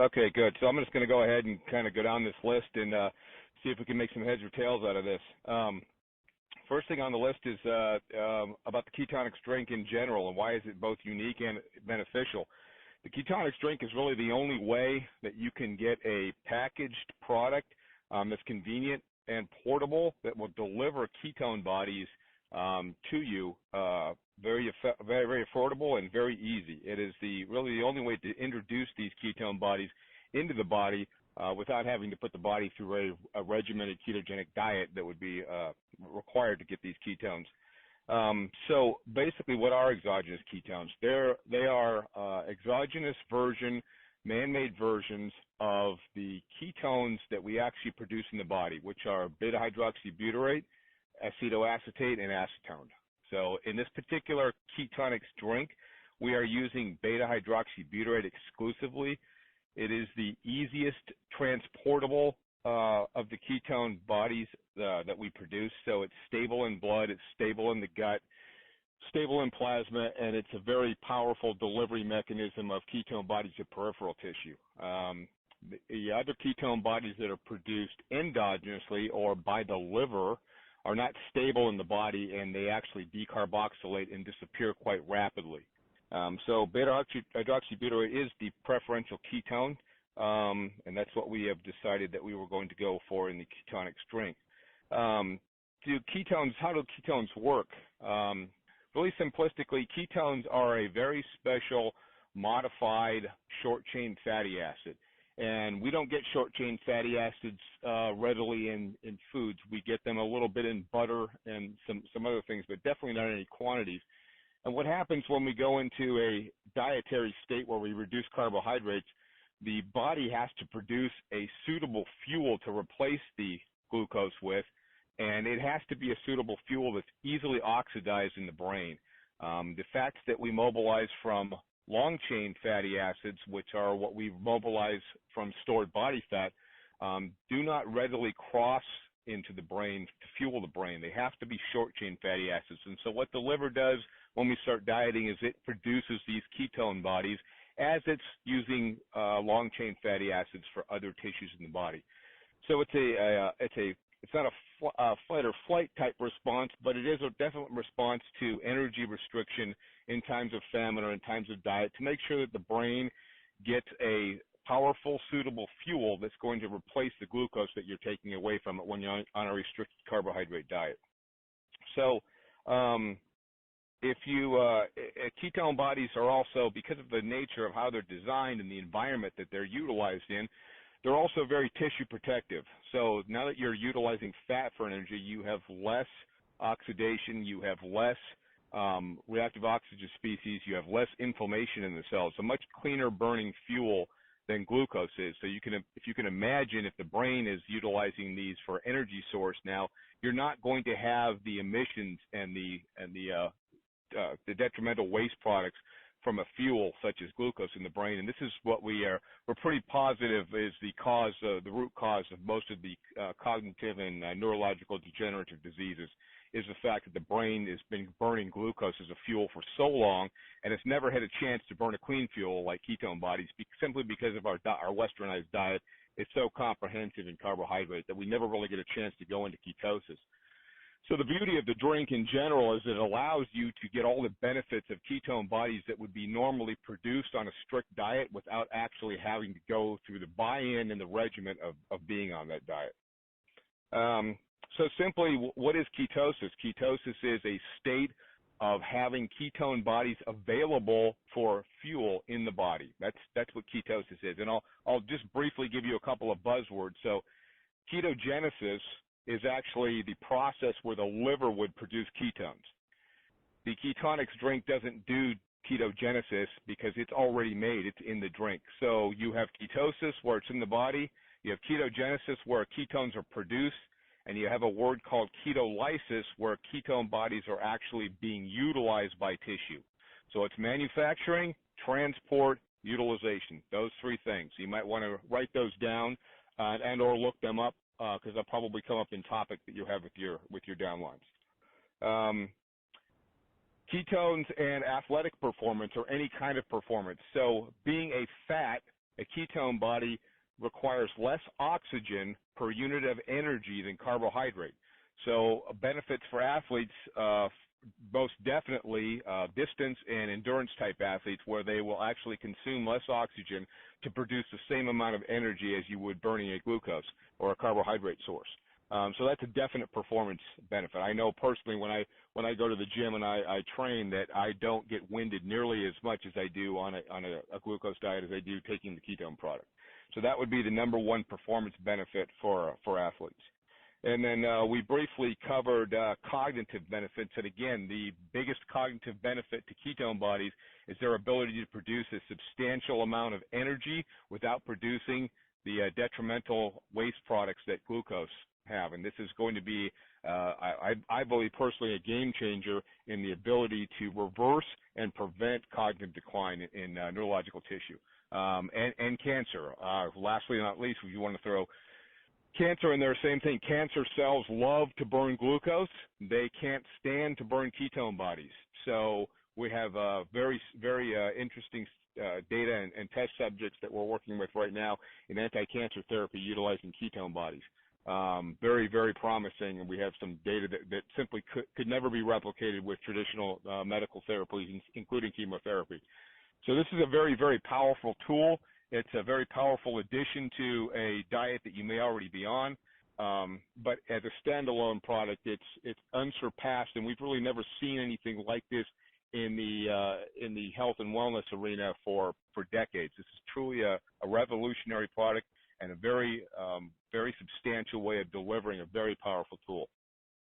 Okay, good. So I'm just going to go ahead and kind of go down this list and see if we can make some heads or tails out of this. First thing on the list is about the KetonX drink in general and why is it both unique and beneficial. The KetonX drink is really the only way that you can get a packaged product that's convenient and portable that will deliver ketone bodies to you very, very affordable and very easy. It is really the only way to introduce these ketone bodies into the body without having to put the body through a regimented ketogenic diet that would be required to get these ketones. So basically, what are exogenous ketones? They are exogenous man-made versions of the ketones that we actually produce in the body, which are beta-hydroxybutyrate, acetoacetate, and acetone. So in this particular KetonX drink, we are using beta-hydroxybutyrate exclusively. It is the easiest transportable of the ketone bodies that we produce. So it's stable in blood, it's stable in the gut, stable in plasma, and it's a very powerful delivery mechanism of ketone bodies to peripheral tissue. The other ketone bodies that are produced endogenously or by the liver are not stable in the body, and they actually decarboxylate and disappear quite rapidly. So beta-hydroxybutyrate is the preferential ketone, and that's what we have decided that we were going to go for in the KetonX drink. How do ketones work? Really simplistically, ketones are a very special modified short-chain fatty acid. And we don't get short-chain fatty acids readily in foods. We get them a little bit in butter and some other things, but definitely not in any quantities. And what happens when we go into a dietary state where we reduce carbohydrates, the body has to produce a suitable fuel to replace the glucose with, and it has to be a suitable fuel that's easily oxidized in the brain. The fats that we mobilize from long-chain fatty acids, which are what we mobilize from stored body fat, do not readily cross into the brain to fuel the brain. They have to be short-chain fatty acids. And so what the liver does when we start dieting is it produces these ketone bodies as it's using long-chain fatty acids for other tissues in the body. So it's not a fight or flight type response, but it is a definite response to energy restriction in times of famine or in times of diet to make sure that the brain gets a powerful, suitable fuel that's going to replace the glucose that you're taking away from it when you're on a restricted carbohydrate diet. So ketone bodies are also, because of the nature of how they're designed and the environment that they're utilized in, they're also very tissue protective. So now that you're utilizing fat for energy, you have less oxidation, you have less reactive oxygen species, you have less inflammation in the cells, a much cleaner burning fuel than glucose is. So if you can imagine, if the brain is utilizing these for energy source now, you're not going to have the emissions and the detrimental waste products from a fuel such as glucose in the brain. And this is what we're pretty positive is the root cause of most of the cognitive and neurological degenerative diseases, is the fact that the brain has been burning glucose as a fuel for so long, and it's never had a chance to burn a clean fuel like ketone bodies, simply because of our westernized diet. It's so comprehensive in carbohydrate that we never really get a chance to go into ketosis. So the beauty of the drink in general is it allows you to get all the benefits of ketone bodies that would be normally produced on a strict diet without actually having to go through the buy-in and the regimen of being on that diet. So simply, what is ketosis? Ketosis is a state of having ketone bodies available for fuel in the body. That's what ketosis is. And I'll just briefly give you a couple of buzzwords. So ketogenesis is actually the process where the liver would produce ketones. The KetonX drink doesn't do ketogenesis because it's already made. It's in the drink. So you have ketosis where it's in the body. You have ketogenesis where ketones are produced. And you have a word called ketolysis where ketone bodies are actually being utilized by tissue. So it's manufacturing, transport, utilization, those three things. You might want to write those down and or look them up because they'll probably come up in topic that you have with your downlines. Ketones and athletic performance or any kind of performance. So being a fat a ketone body requires less oxygen per unit of energy than carbohydrate. So benefits for athletes, most definitely distance and endurance type athletes, where they will actually consume less oxygen to produce the same amount of energy as you would burning a glucose or a carbohydrate source. So that's a definite performance benefit. I know personally when I go to the gym and I train that I don't get winded nearly as much as I do on a glucose diet as I do taking the ketone product. So that would be the number one performance benefit for athletes. And then we briefly covered cognitive benefits. And again, the biggest cognitive benefit to ketone bodies is their ability to produce a substantial amount of energy without producing the detrimental waste products that glucose have. And this is going to be, I believe personally, a game changer in the ability to reverse and prevent cognitive decline in neurological tissue and cancer. Lastly, not least, if you want to throw cancer in there, same thing. Cancer cells love to burn glucose. They can't stand to burn ketone bodies. So we have very interesting data and test subjects that we're working with right now in anti-cancer therapy utilizing ketone bodies. Very promising, and we have some data that simply could never be replicated with traditional medical therapies, including chemotherapy. So this is a very powerful tool. It's a very powerful addition to a diet that you may already be on, but as a standalone product, it's unsurpassed, and we've really never seen anything like this in the health and wellness arena for decades. This is truly a revolutionary product and a very substantial way of delivering a very powerful tool.